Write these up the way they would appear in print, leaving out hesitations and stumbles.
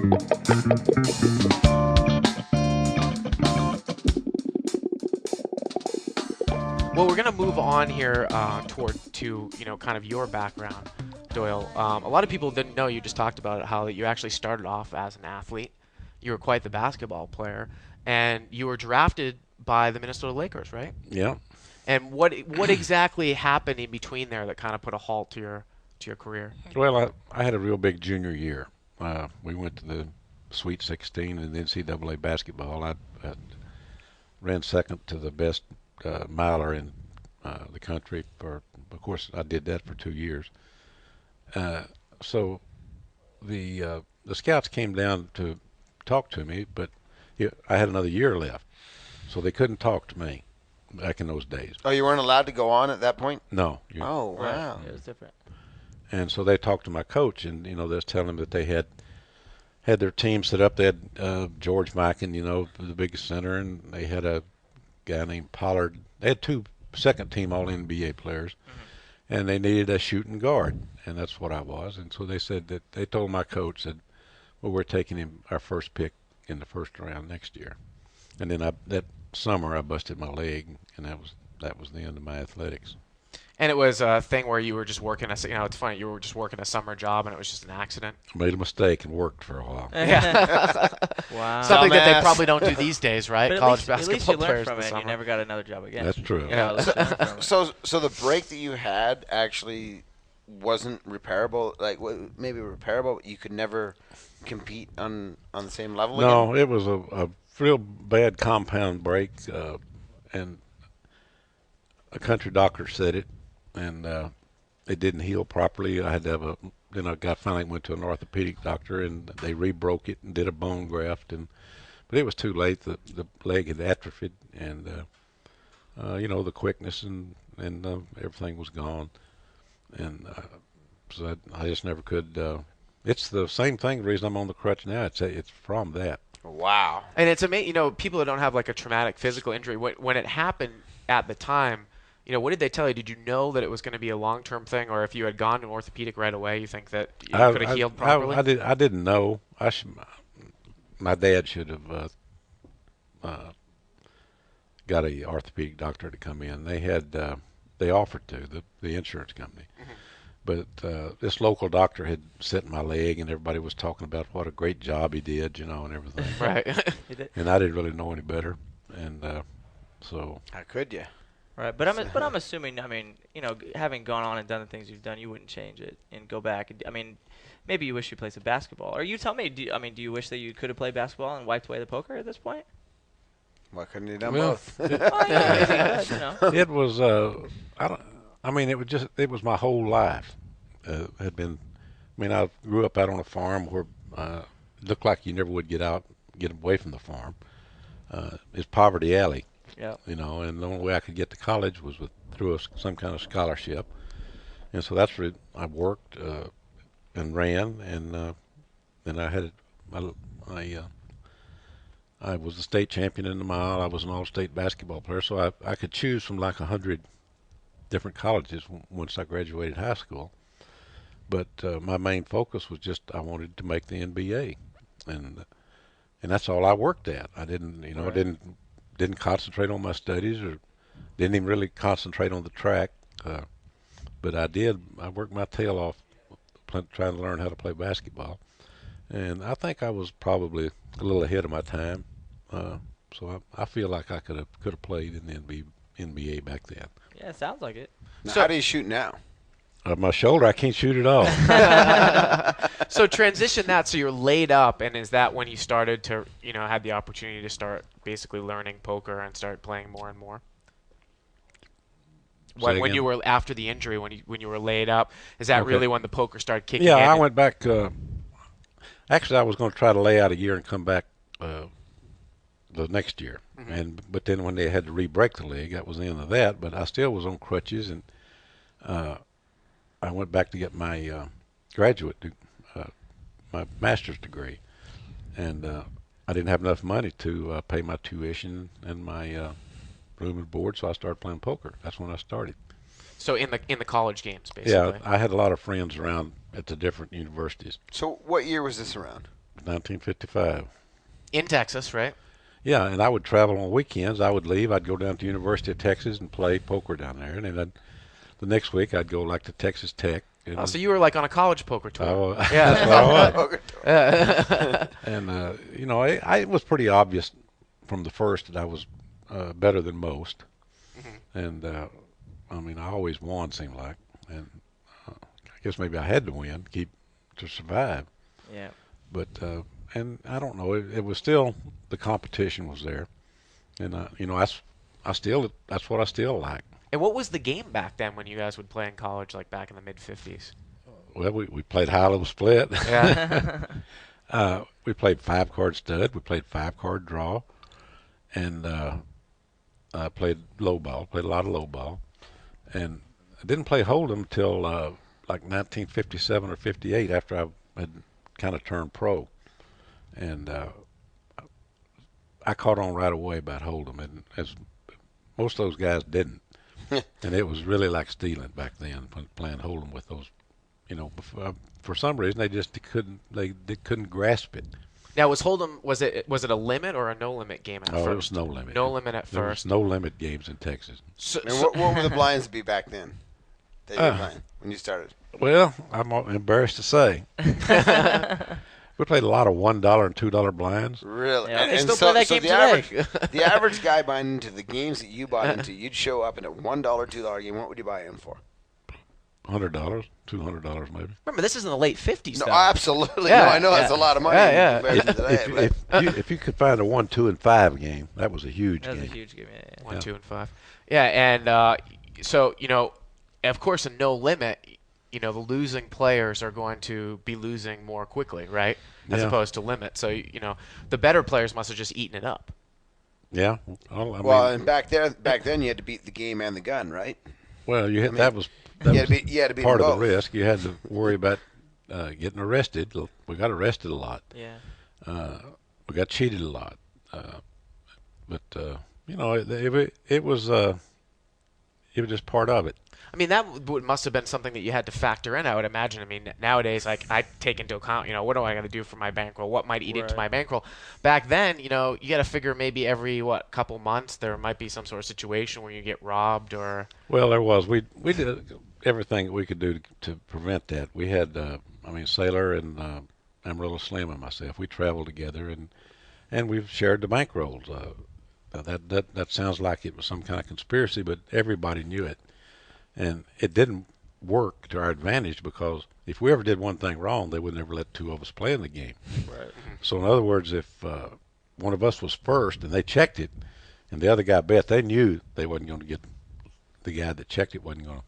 Well, we're going to move on here to kind of your background, Doyle. A lot of people didn't know, you just talked about it, how you actually started off as an athlete. You were quite the basketball player, and you were drafted by the Minnesota Lakers, right? Yeah. And what exactly happened in between there that kind of put a halt to your career? Well, I had a real big junior year. We went to the Sweet 16 in NCAA basketball. I ran second to the best miler in the country. Of course, I did that for 2 years. So the scouts came down to talk to me, but I had another year left, so they couldn't talk to me back in those days. Oh, you weren't allowed to go on at that point? No. Oh, wow. It was different. And so they talked to my coach, and they was telling him that they had their team set up. They had George Mikan, the biggest center, and they had a guy named Pollard. They had two second-team All-NBA players, and they needed a shooting guard, and that's what I was. And so they said that they told my coach that, well, we're taking him our first pick in the first round next year. And then that summer I busted my leg, and that was the end of my athletics. And it was a thing where you were just working it's funny, you were just working a summer job and it was just an accident. I made a mistake and worked for a while. Yeah. Wow. Something that they Dumbass. probably don't do these days, right? But College at least you basketball learned players from in the it and summer. you never got another job again. That's true. Yeah, at least you learned from it. So the break that you had actually wasn't repairable, like maybe repairable, but you could never compete on the same level again? No, it was a real bad compound break, and a country doctor said it, and it didn't heal properly. I had to have then I finally went to an orthopedic doctor, and they re-broke it and did a bone graft, but it was too late. The leg had atrophied, and the quickness and everything was gone, and so I just never could. It's the same thing. The reason I'm on the crutch now, it's from that. Wow. And it's amazing, people that don't have like a traumatic physical injury, when it happened at the time, what did they tell you? Did you know that it was going to be a long-term thing, or if you had gone to an orthopedic right away, you think that you could have healed properly? I didn't know. My dad should have got a orthopedic doctor to come in. They offered to the insurance company, but this local doctor had set my leg, and everybody was talking about what a great job he did, and everything. Right. And I didn't really know any better, and so. How could you? Right, but I'm assuming, having gone on and done the things you've done, you wouldn't change it and go back. Maybe you wish you played some basketball. Or you tell me, do you wish that you could have played basketball and wiped away the poker at this point? Why couldn't you done Well, both? It was it was my whole life. Had been, I grew up out on a farm where it looked like you never would get away from the farm. It's poverty alley. Yeah. And the only way I could get to college was through some kind of scholarship, and so that's where I worked and ran, and then I was a state champion in the mile. I was an all-state basketball player, so I could choose from like 100 different colleges once I graduated high school. But my main focus was just I wanted to make the NBA, and that's all I worked at. I didn't, Right. didn't concentrate on my studies, or didn't even really concentrate on the track. But I worked my tail off trying to learn how to play basketball. And I think I was probably a little ahead of my time. So I feel like I could have played in the NBA back then. Yeah, it sounds like it. Now, So- how do you shoot now? My shoulder, I can't shoot at all. So transition that, so you're laid up, and is that when you started to, had the opportunity to start basically learning poker and start playing more and more? When again? you were after the injury, when you were laid up, is that Okay. really when the poker started kicking Yeah, in? I went back. Actually, I was going to try to lay out a year and come back the next year, but then when they had to re-break the leg, that was the end of that. But I still was on crutches, and I went back to get my my master's degree, and I didn't have enough money to pay my tuition and my room and board, so I started playing poker. That's when I started. So in the college games, basically. Yeah, I had a lot of friends around at the different universities. So what year was this around? 1955. In Texas, right? Yeah, and I would travel on weekends. I would leave. I'd go down to University of Texas and play poker down there, and then the next week I'd go like to Texas Tech. Oh, so you were like on a college poker tour. Yeah. That's what I was. Poker tour. And I it was pretty obvious from the first that I was better than most, and I mean I always won, seemed like, and I guess maybe I had to win to survive. Yeah. But and I don't know, it was still the competition was there, and that's what I still like. And what was the game back then when you guys would play in college, like back in the mid '50s? Well, we played high-low split. Yeah. We played 5-card stud. We played 5-card draw, and I played low ball. Played a lot of low ball, and I didn't play hold'em until like 1957 or '58 after I had kind of turned pro, and I caught on right away about hold'em, and as most of those guys didn't. And it was really like stealing back then when playing hold'em with those, for some reason they couldn't grasp it. Now, was Hold'em, was it a limit or a no limit game at first? Oh, it was no limit. No limit at There was first. no limit games in Texas. So, And what were the blinds be back then? That you were playing when you started? Well, I'm embarrassed to say. We played a lot of $1 and $2 blinds. Really? Yeah. They still play that game today. The average guy buying into the games that you bought into, you'd show up in a $1, $2 game. What would you buy in for? $100, $200 maybe. remember, this is in the late '50s. No, though. absolutely. Yeah, No, I know yeah. that's a lot of money Yeah, in comparison to today. If you could find a 1, 2, and 5 game, that was a huge That was game. a huge game. Yeah. 1, 2, and 5. Yeah, and so of course, a no limit. The losing players are going to be losing more quickly, right? As Yeah. opposed to limit. So the better players must have just eaten it up. Yeah. Well, I Well, mean, and back then you had to beat the game and the gun, right? well, mean, that was you had to beat part them of the both. risk. You had to worry about getting arrested. We got arrested a lot. Yeah. We got cheated a lot. But it was just part of it. I mean, that must have been something that you had to factor in, I would imagine. I mean, nowadays, like, I take into account, what do I got to do for my bankroll? What might eat into Right. my bankroll? Back then, you got to figure maybe every, couple months there might be some sort of situation where you get robbed or... Well, there was. We did everything that we could do to prevent that. We had, Sailor and Amarillo Slim and myself. We traveled together and we've shared the bankrolls. That sounds like it was some kind of conspiracy, but everybody knew it, and it didn't work to our advantage because if we ever did one thing wrong, they would never let two of us play in the game. Right. So in other words, if one of us was first and they checked it, and the other guy bet, they knew they wasn't going to get the guy that checked it wasn't going to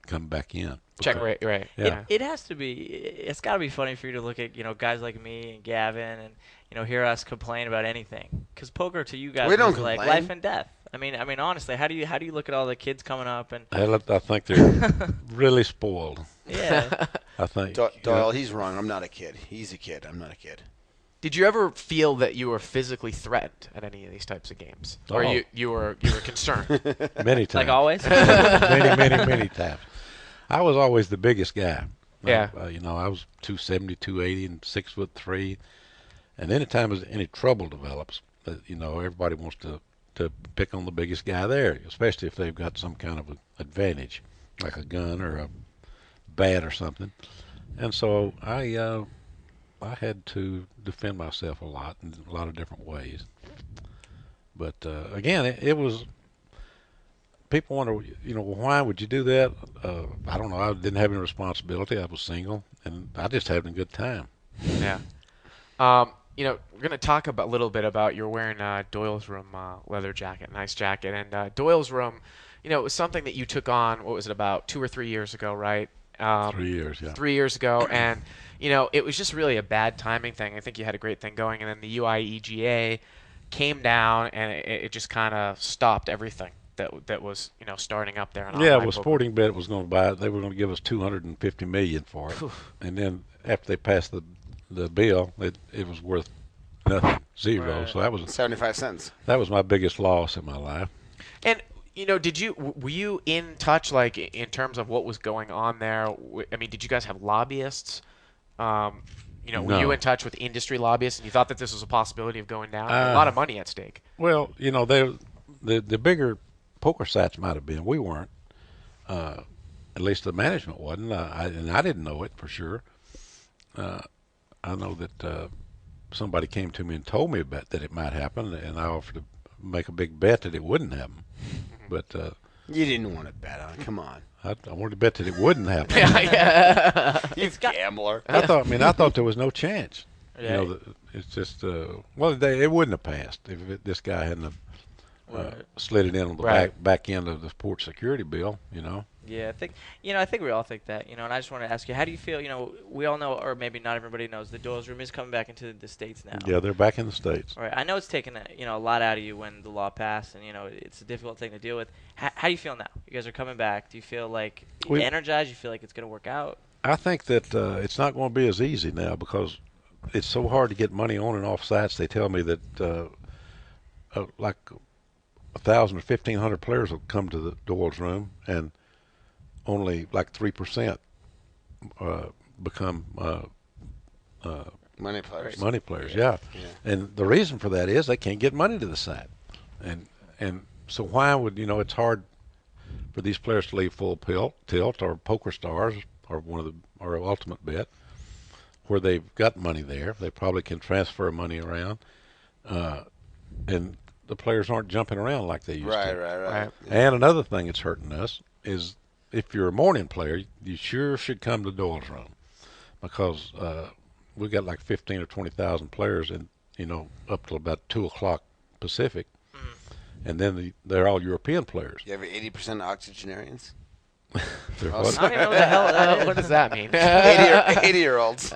come back in. Check rate, right. Yeah. It has to be. It's got to be funny for you to look at guys like me and Gavin and hear us complain about anything because poker to you guys We don't is like complain. life and death. I mean honestly, how do you look at all the kids coming up and I think they're really spoiled. yeah. I think. Doyle, he's wrong. I'm not a kid. He's a kid. I'm not a kid. Did you ever feel that you were physically threatened at any of these types of games? Or Oh. you were concerned? Many times. Like always. many times. I was always the biggest guy. Yeah. I was 270, 280, and 6'3". And anytime there's any trouble develops, everybody wants to pick on the biggest guy there, especially if they've got some kind of an advantage, like a gun or a bat or something. And so I had to defend myself a lot in a lot of different ways. But again, it was. People wonder, why would you do that? I don't know. I didn't have any responsibility. I was single, and I just having a good time. Yeah. We're going to talk a little bit about you're wearing Doyle's Room leather jacket, nice jacket. And Doyle's Room, it was something that you took on, what was it, about 2 or 3 years ago, right? 3 years, yeah. 3 years ago. And, it was just really a bad timing thing. I think you had a great thing going. And then the UIEGA came down, and it just kind of stopped everything that was, starting up there. In Yeah, online well, poker. Sporting Bet was going to buy it. They were going to give us $250 million for it. And then after they passed the bill, it was worth nothing, zero. Right. So that was 75 cents. my biggest loss in my life. And were you in touch, like, in terms of what was going on there? I mean, did you guys have lobbyists? Were you No. in touch with industry lobbyists and you thought that this was a possibility of going down? A lot of money at stake. Well, the bigger poker sites might have been. We weren't. At least the management wasn't. And I didn't know it for sure. I know that somebody came to me and told me about that it might happen, and I offered to make a big bet that it wouldn't happen. But You didn't want to bet on it. Come on. I wanted to bet that it wouldn't happen. You gambler. I thought there was no chance. Yeah. It's just it wouldn't have passed if this guy hadn't have, slid it in on the Right. back end of the port security bill. Yeah, I think we all think that, and I just want to ask you, how do you feel, we all know, or maybe not everybody knows, the Doyle's room is coming back into the States now. Yeah, they're back in the States. All right, I know it's taken, a lot out of you when the law passed, and, it's a difficult thing to deal with. How do you feel now? You guys are coming back. Do you feel like energized? You feel like it's going to work out? I think that it's not going to be as easy now because it's so hard to get money on and off sites. They tell me that like 1,000 or 1,500 players will come to the Doyle's room, and only like 3% become Money players. money players. Yeah. And the reason for that is they can't get money to the site, and so why would it's hard for these players to leave full tilt or Poker Stars or or Ultimate Bet where they've got money there. They probably can transfer money around, and the players aren't jumping around like they used to. Right. And another thing that's hurting us is if you're a morning player, you sure should come to Doyle's room because we've got like 15 or 20,000 players, and up till about 2 o'clock Pacific, and then they're all European players. You have 80% octogenarians? They're I what? don't even know what the hell that is. What does that mean? 80-year-olds.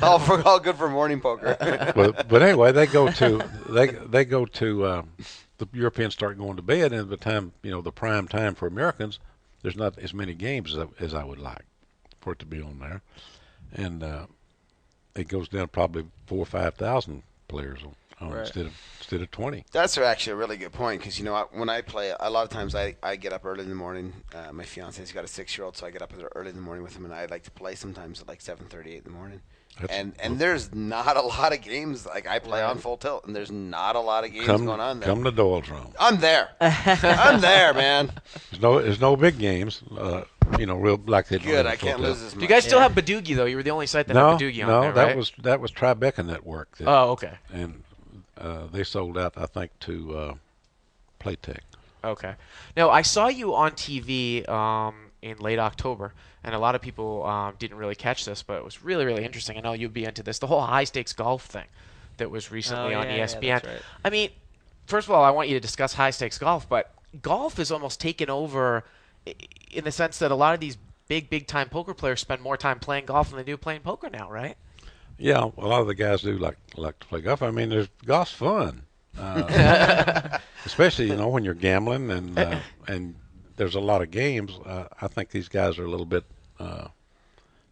all good for morning poker. but anyway, they go to the Europeans start going to bed, and by the time the prime time for Americans, there's not as many games as I would like for it to be on there, and it goes down probably 4,000 or 5,000 players on Right. instead of 20. That's actually a really good point because when I play, a lot of times I get up early in the morning. My fiance's got a 6-year-old, so I get up early in the morning with him, and I like to play sometimes at like 7:30, 8 in the morning. And there's not a lot of games. Like I play on full tilt, and there's not a lot of games going on there. Come to Doyle's room. I'm there. I'm there, man. There's no big games. Real like they do. Good. I can't lose this much. Do you guys still have Badoogie though? You were the only site that No, had Badoogie on no, there, that right? was Tribeca Network. Oh, okay. And they sold out, I think, to Playtech. Okay. Now, I saw you on TV in late October, and a lot of people didn't really catch this, but it was really, really interesting. I know you'd be into this. The whole high-stakes golf thing that was recently on ESPN. Yeah, that's right. I mean, first of all, I want you to discuss high-stakes golf, but golf is almost taken over in the sense that a lot of these big-time poker players spend more time playing golf than they do playing poker now, right? Yeah, a lot of the guys do like to play golf. I mean, golf's fun, especially when you're gambling and there's a lot of games. I think these guys are a little bit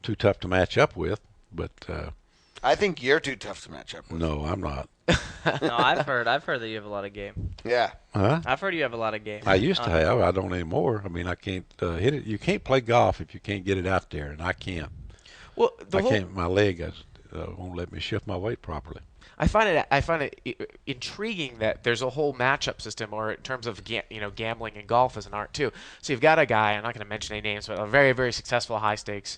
too tough to match up with, but I think you're too tough to match up with. no, I'm not. No, I've heard that you have a lot of game. Yeah. Huh? I've heard you have a lot of game. I used to have. I don't anymore. I mean, I can't hit it. You can't play golf if you can't get it out there, and I can't. Well, I can't. My leg won't let me shift my weight properly. I find it intriguing that there's a whole matchup system, or in terms of gambling and golf as an art too. So you've got a guy, I'm not going to mention any names, but a very, very successful high stakes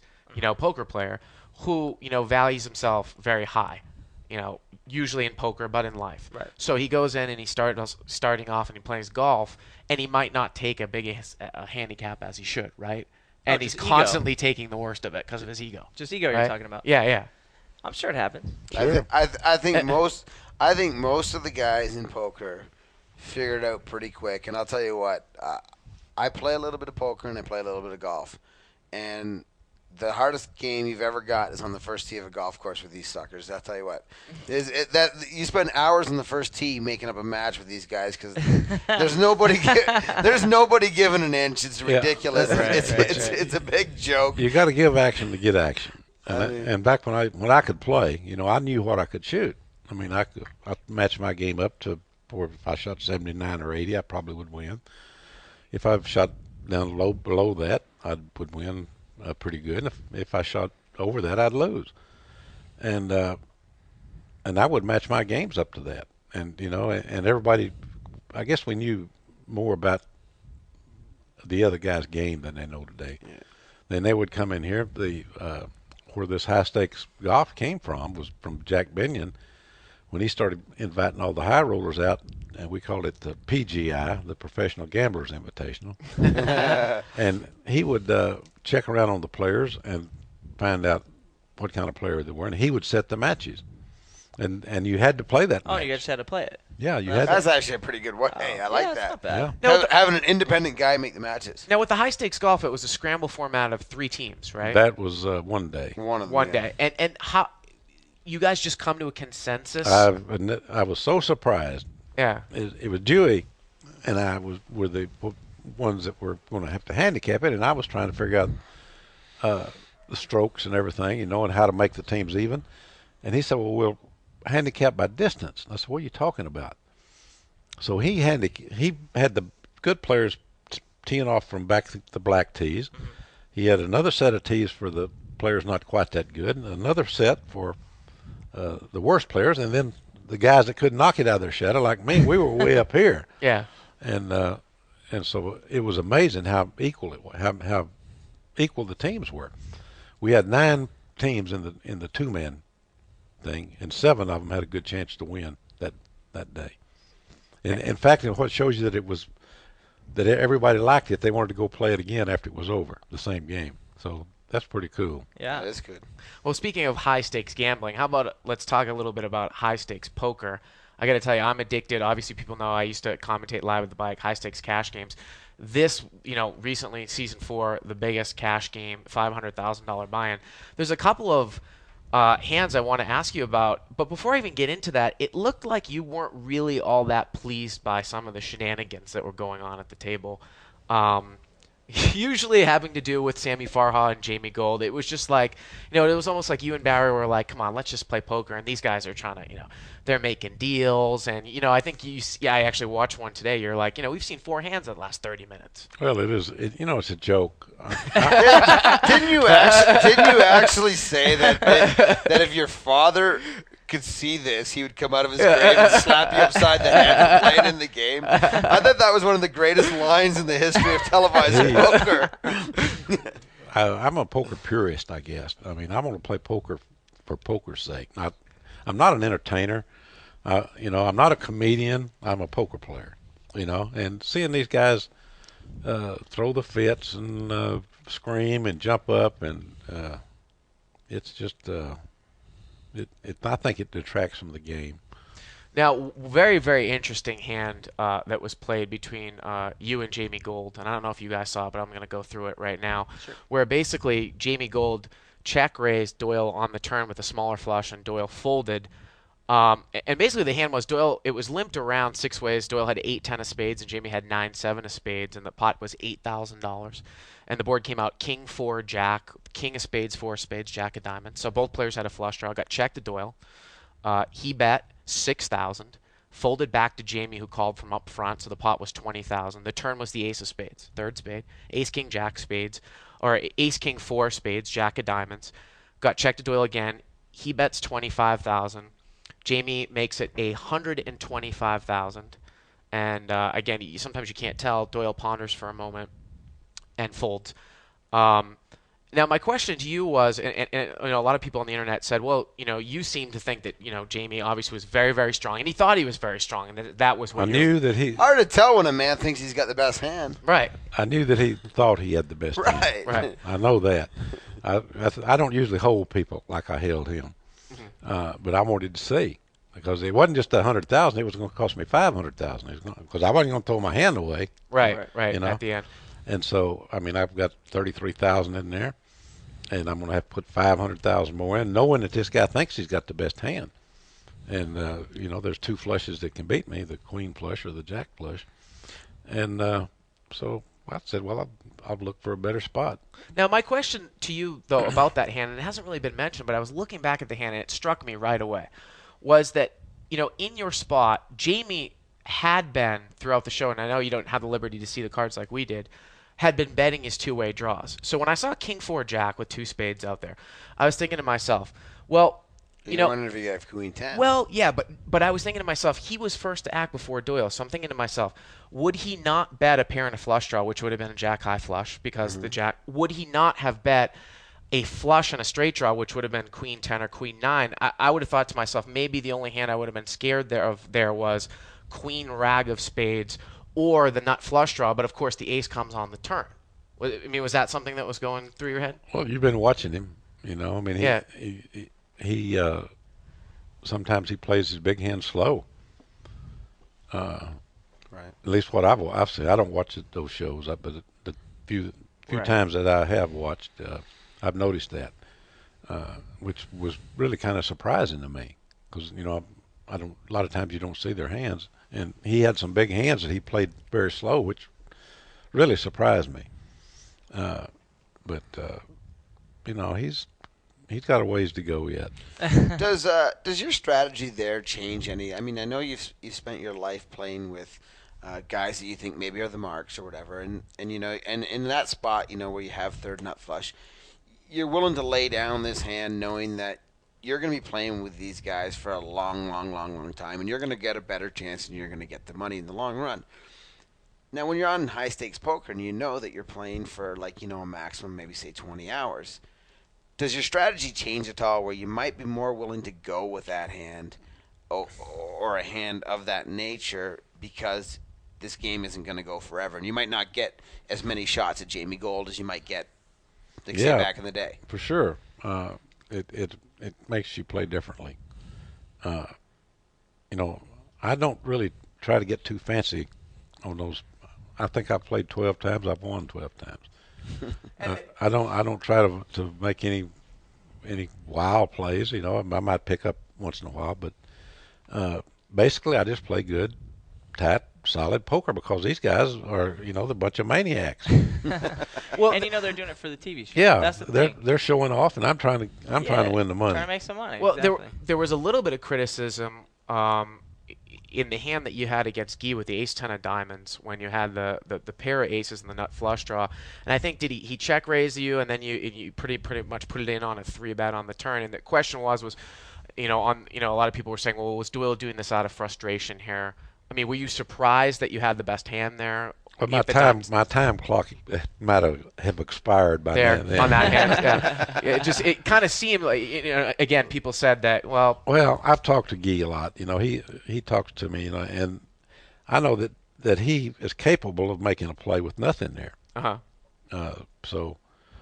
poker player who values himself very high, usually in poker but in life. Right. So he goes in and he starting off and he plays golf, and he might not take a big a handicap as he should, right? And he's just ego. constantly taking the worst of it because of his ego. Just ego right? you're talking about. Yeah. I'm sure it happens. Sure. I think most of the guys in poker figure it out pretty quick. And I'll tell you what, I play a little bit of poker and I play a little bit of golf, and the hardest game you've ever got is on the first tee of a golf course with these suckers. I'll tell you what, that you spend hours on the first tee making up a match with these guys because there's nobody giving an inch. It's ridiculous. Right, it's a big joke. You got to give action to get action. And back when I could play, I knew what I could shoot. I mean, I matched my game up to where if I shot 79 or 80, I probably would win. If I shot down below that, I would win pretty good. And if I shot over that, I'd lose. and I would match my games up to that. And and everybody, I guess we knew more about the other guy's game than they know today. Yeah. Then they would come in here. Where this high stakes golf came from was from Jack Binion when he started inviting all the high rollers out, and we called it the PGI, the Professional Gamblers Invitational. And he would check around on the players and find out what kind of player they were, and he would set the matches. And you had to play that Oh, match. you just had to play it. Yeah, you had That's to. actually a pretty good way. I like yeah, that. It's not bad. Yeah. Now, with Having an independent guy make the matches. now with the high stakes golf, it was a scramble format of 3 teams, right? That was one day. One of them. One yeah. day. And how you guys just come to a consensus? I was so surprised. Yeah. It was Dewey and I were the ones that were going to have to handicap it, and I was trying to figure out the strokes and everything, and how to make the teams even. And he said, "Well, we'll handicap by distance." And I said, "What are you talking about?" So he had the good players teeing off from back the black tees. Mm-hmm. He had another set of tees for the players not quite that good, and another set for the worst players, and then the guys that couldn't knock it out of their shadow, like me. We were way up here. Yeah. And so it was amazing how equal it was, how equal the teams were. We had 9 teams in the 2-man thing, and 7 of them had a good chance to win that day. And in fact, what shows you that everybody liked it, they wanted to go play it again after it was over, the same game. So that's pretty cool. Yeah. That is good. Well, speaking of high stakes gambling, how about let's talk a little bit about high stakes poker. I got to tell you, I'm addicted. Obviously, people know I used to commentate live at the bike, high stakes cash games. This, recently, season 4, the biggest cash game, $500,000 buy-in. There's a couple of hands I want to ask you about, but before I even get into that, it looked like you weren't really all that pleased by some of the shenanigans that were going on at the table. Usually having to do with Sammy Farha and Jamie Gold. It was just like, it was almost like you and Barry were like, come on, let's just play poker. And these guys are trying to, they're making deals. And, I think I actually watched one today. You're like, we've seen 4 hands in the last 30 minutes. Well, it's a joke. Didn't you actually say that if your father could see this, he would come out of his grave and slap you upside the head for playing in the game? I thought that was one of the greatest lines in the history of televised poker. I'm a poker purist, I guess. I mean, I'm going to play poker for poker's sake. I'm not an entertainer. I'm not a comedian. I'm a poker player. And seeing these guys throw the fits and scream and jump up, and it's just I think it detracts from the game. Now, very, very interesting hand that was played between you and Jamie Gold. And I don't know if you guys saw it, but I'm going to go through it right now. Sure. Where basically Jamie Gold check raised Doyle on the turn with a smaller flush, and Doyle folded. And basically the hand was Doyle, it was limped around 6 ways. Doyle had 8-10 of spades, and Jamie had 9-7 of spades, and the pot was $8,000. And the board came out King 4 Jack, King of spades 4 spades Jack of diamonds. So both players had a flush draw. Got checked to Doyle. He bet 6,000, folded back to Jamie, who called from up front. So the pot was 20,000. The turn was the ace of spades, third spade, Ace King Jack spades, or Ace King 4 spades Jack of diamonds. Got checked to Doyle again. He bets 25,000. Jamie makes it 125,000, and again, sometimes you can't tell. Doyle ponders for a moment and folds. Now, my question to you was, and a lot of people on the internet said, well, you seem to think that Jamie obviously was very, very strong, and he thought he was very strong, and that was I what knew that he. Hard to tell when a man thinks he's got the best hand. right. I knew that he thought he had the best hand. Right. I know that. I don't usually hold people like I held him, but I wanted to see, because it wasn't just 100,000; it was going to cost me 500,000. Because I wasn't going to throw my hand away. Right. You know? At the end. And so, I mean, I've got 33,000 in there, and I'm going to have to put 500,000 more in, knowing that this guy thinks he's got the best hand. And there's 2 flushes that can beat me: the queen flush or the jack flush. And so I said, well, I'll look for a better spot. Now, my question to you, though, about that hand, and it hasn't really been mentioned, but I was looking back at the hand, and it struck me right away, was that, in your spot, Jamie had been, throughout the show, and I know you don't have the liberty to see the cards like we did, had been betting his 2-way draws. So when I saw King 4 Jack with 2 spades out there, I was thinking to myself, well, You're wondering if you have Queen 10. Well, yeah, but I was thinking to myself, he was first to act before Doyle, so I'm thinking to myself, would he not bet a pair and a flush draw, which would have been a jack high flush because the jack? Would he not have bet a flush and a straight draw, which would have been Queen 10 or Queen 9? I would have thought to myself, maybe the only hand I would have been scared there was Queen rag of spades or the nut flush draw, but of course the ace comes on the turn. I mean, was that something that was going through your head? Well, you've been watching him, I mean, Yeah. he sometimes he plays his big hand slow. Right. At least what I've seen. I don't watch those shows, but the few Right. times that I have watched, I've noticed that, which was really kind of surprising to me because I don't. A lot of times you don't see their hands, and he had some big hands that he played very slow, which really surprised me. But he's got a ways to go yet. Does your strategy there change any? I mean, I know you've spent your life playing with guys that you think maybe are the marks or whatever, and in that spot, where you have third nut flush, you're willing to lay down this hand knowing that you're going to be playing with these guys for a long, long, long, long time, and you're going to get a better chance, and you're going to get the money in the long run. Now, when you're on high stakes poker and you know that you're playing for a maximum, maybe say 20 hours, does your strategy change at all where you might be more willing to go with that hand or a hand of that nature because this game isn't going to go forever, and you might not get as many shots at Jamie Gold as you might get, say, back in the day? For sure. It makes you play differently. I don't really try to get too fancy on those. I think I've played 12 times. I've won 12 times. I don't try to make any wild plays. I might pick up once in a while, but basically I just play good, tight, solid poker because these guys are the bunch of maniacs. Well, And they're doing it for the TV show. Yeah, That's the thing. they're showing off, and I'm trying to win the money. Trying to make some money. well, exactly. there was a little bit of criticism in the hand that you had against Guy with the ace 10 of diamonds when you had the pair of aces and the nut flush draw. And I think he check raised you, and then you pretty much put it in on a 3-bet on the turn. And the question was a lot of people were saying, well, was Doyle doing this out of frustration here? I mean, were you surprised that you had the best hand there? But At the my time clock might have expired by there then. on that hand. Yeah. It kind of seemed like again people said that well I've talked to Guy a lot. He talks to me, and I know that he is capable of making a play with nothing there. So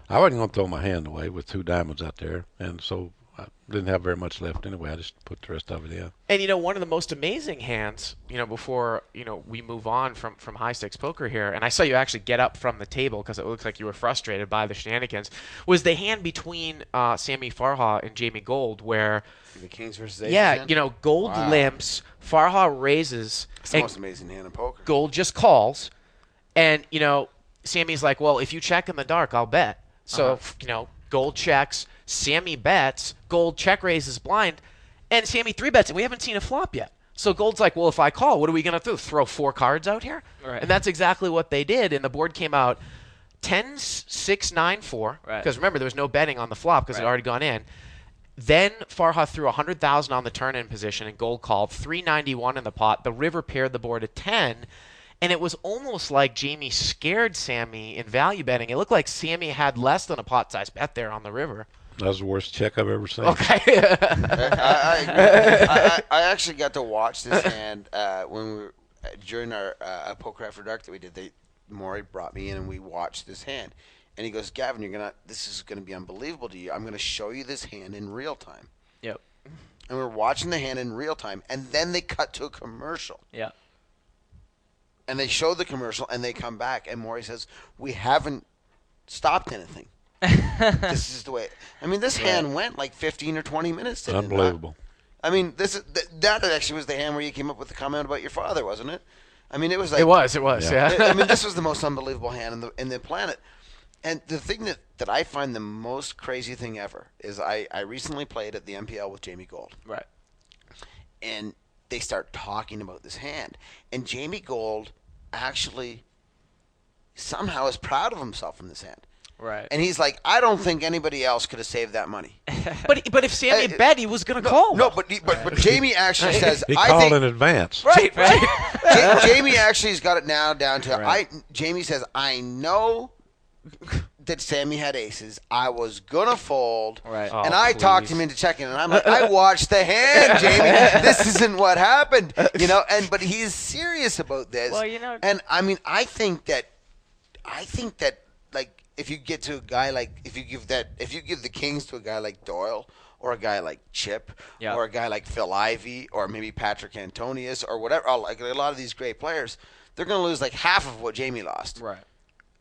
I wasn't going to throw my hand away with 2 diamonds out there, and so I didn't have very much left anyway. I just put the rest of it in. And one of the most amazing hands, before we move on from high stakes poker here, and I saw you actually get up from the table because it looks like you were frustrated by the shenanigans, was the hand between Sammy Farha and Jamie Gold, where The Kings versus Aces hand? Gold Wow. limps, Farha raises, It's the and most amazing hand in poker. Gold just calls, and Sammy's like, well, if you check in the dark, I'll bet. So Gold checks, Sammy bets, Gold check raises blind, and Sammy 3-bets it. We haven't seen a flop yet. So Gold's like, well, if I call, what are we going to do? Throw 4 cards out here? Right. And that's exactly what they did, and the board came out 10, 6, 9, 4. Right. Because remember, there was no betting on the flop because it Right. had already gone in. Then Farha threw 100,000 on the turn-in position, and Gold called 391 in the pot. The river paired the board at 10. And it was almost like Jamie scared Sammy in value betting. It looked like Sammy had less than a pot-sized bet there on the river. That was the worst check I've ever seen. Okay. I agree. I actually got to watch this hand when we were during our Poker After Dark that we did. Maury brought me in and we watched this hand, and he goes, "Gavin, this is gonna be unbelievable to you. I'm gonna show you this hand in real time." Yep. And we're watching the hand in real time, and then they cut to a commercial. Yeah. And they show the commercial, and they come back, and Maury says, "We haven't stopped anything. This is the way." I mean, this hand went like 15 or 20 minutes. Did it not? Unbelievable. I mean, that actually was the hand where you came up with the comment about your father, wasn't it? I mean, it was like It was, yeah. I mean, this was the most unbelievable hand in the planet. And the thing that I find the most crazy thing ever is I recently played at the MPL with Jamie Gold. Right. And they start talking about this hand. And Jamie Gold actually somehow is proud of himself in this hand. Right. And he's like, I don't think anybody else could have saved that money. But if Sammy bet, he was going to call. No, but Jamie actually says, He I called think, in advance. right. Right. Jamie actually has got it now down to Right. Jamie says, I know that Sammy had aces. I was gonna fold, Right. Oh, and I talked please. him into checking. And I'm like, I watched the hand, Jamie. This isn't what happened, but he's serious about this. Well, and I mean, I think that like if you get to a guy like if you give the kings to a guy like Doyle or a guy like Chip Yeah. or a guy like Phil Ivey or maybe Patrick Antonius or whatever, like a lot of these great players, they're gonna lose like half of what Jamie lost. Right.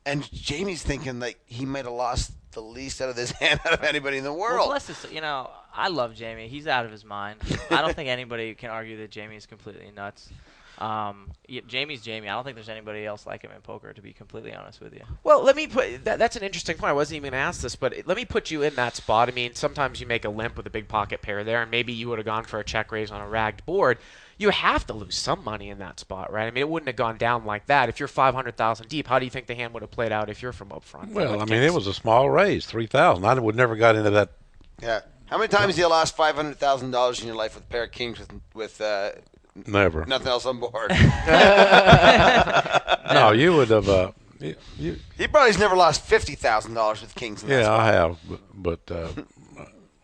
And Jamie's thinking like he might have lost the least out of this hand out of anybody in the world. Well, bless his, I love Jamie. He's out of his mind. I don't think anybody can argue that Jamie is completely nuts. Jamie's Jamie. I don't think there's anybody else like him in poker, to be completely honest with you. Well, let me put that's an interesting point. I wasn't even going to ask this, but let me put you in that spot. I mean, sometimes you make a limp with a big pocket pair there, and maybe you would have gone for a check raise on a ragged board. You have to lose some money in that spot, right? I mean, it wouldn't have gone down like that. If you're 500,000 deep, how do you think the hand would have played out if you're from up front? Well, I mean, it was a small raise, 3,000. I would never got into that. Yeah. How many times have you lost $500,000 in your life with a pair of kings with Never. nothing else on board? No, you would have. He probably's never lost $50,000 with kings in that Yeah, spot. I have, but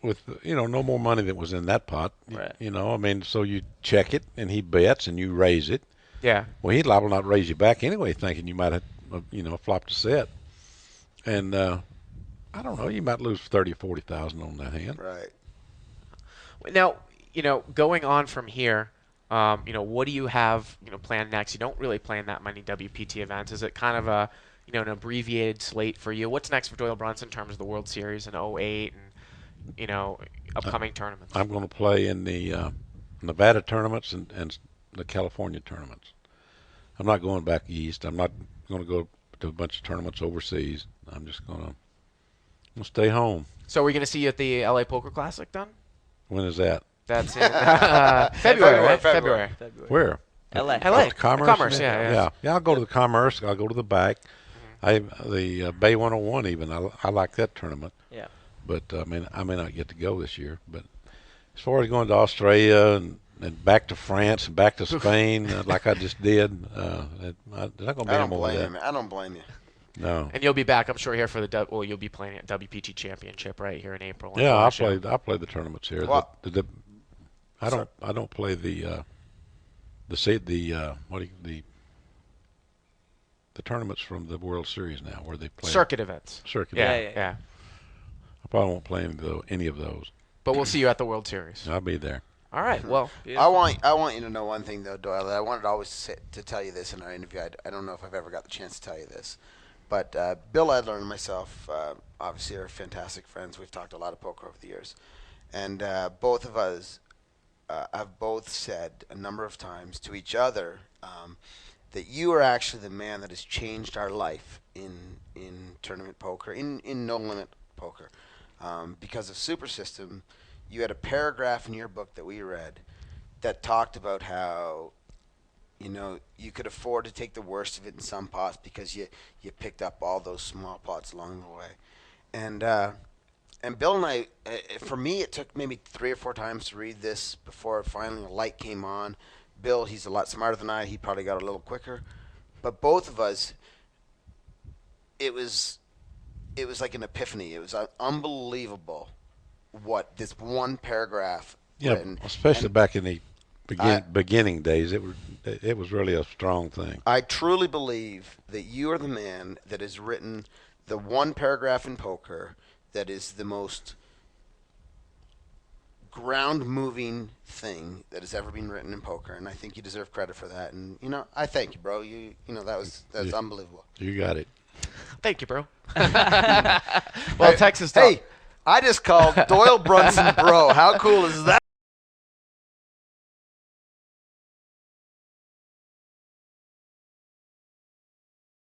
with no more money that was in that pot. Right. I mean, so you check it, and he bets, and you raise it. Yeah. Well, he'd liable not raise you back anyway, thinking you might have, flopped a set, and I don't know, you might lose 30 or 40,000 on that hand. Right. Now, going on from here, what do you have, planned next? You don't really plan that many WPT events. Is it kind of a, an abbreviated slate for you? What's next for Doyle Brunson in terms of the World Series in '08 and, upcoming tournaments? I'm going to play in the Nevada tournaments and the California tournaments. I'm not going back east. I'm not going to go to a bunch of tournaments overseas. I'm just going to stay home. So are we going to see you at the LA Poker Classic then? When is that? That's in February, right? February. Where? LA. LA. The Commerce? Commerce, yeah. Yeah, I'll go to the Commerce. I'll go to the back. The Bay 101 even. I like that tournament. Yeah. But I may not get to go this year. But as far as going to Australia and back to France and back to Spain, like I just did, I'm not going to be I able don't to blame that. you, man. I don't blame you. No. And you'll be back, I'm sure, here for you'll be playing at WPT Championship right here in April. Yeah, I play the tournaments here. Well, I don't play the tournaments from the World Series now where they play circuit events. circuit. Yeah. I probably won't play any of those. But we'll see you at the World Series. I'll be there. All right. Well, I want you to know one thing though, Doyle. That I wanted always to tell you this in our interview. I don't know if I've ever got the chance to tell you this, but Bill Adler and myself obviously are fantastic friends. We've talked a lot of poker over the years, and both of us have both said a number of times to each other that you are actually the man that has changed our life in tournament poker, in no limit poker, because of Super System. You had a paragraph in your book that we read that talked about how, you could afford to take the worst of it in some pots because you picked up all those small pots along the way. And Bill and I, for me, it took maybe 3 or 4 times to read this before finally a light came on. Bill, he's a lot smarter than I. He probably got a little quicker. But both of us, it was like an epiphany. It was unbelievable what this one paragraph. Yeah, especially back in the beginning days, it was really a strong thing. I truly believe that you are the man that has written the one paragraph in poker that is the most ground-moving thing that has ever been written in poker, and I think you deserve credit for that. And I thank you, bro. That's unbelievable. You got it. thank you, bro. Well, Texas. Hey, I just called Doyle Brunson bro. How cool is that?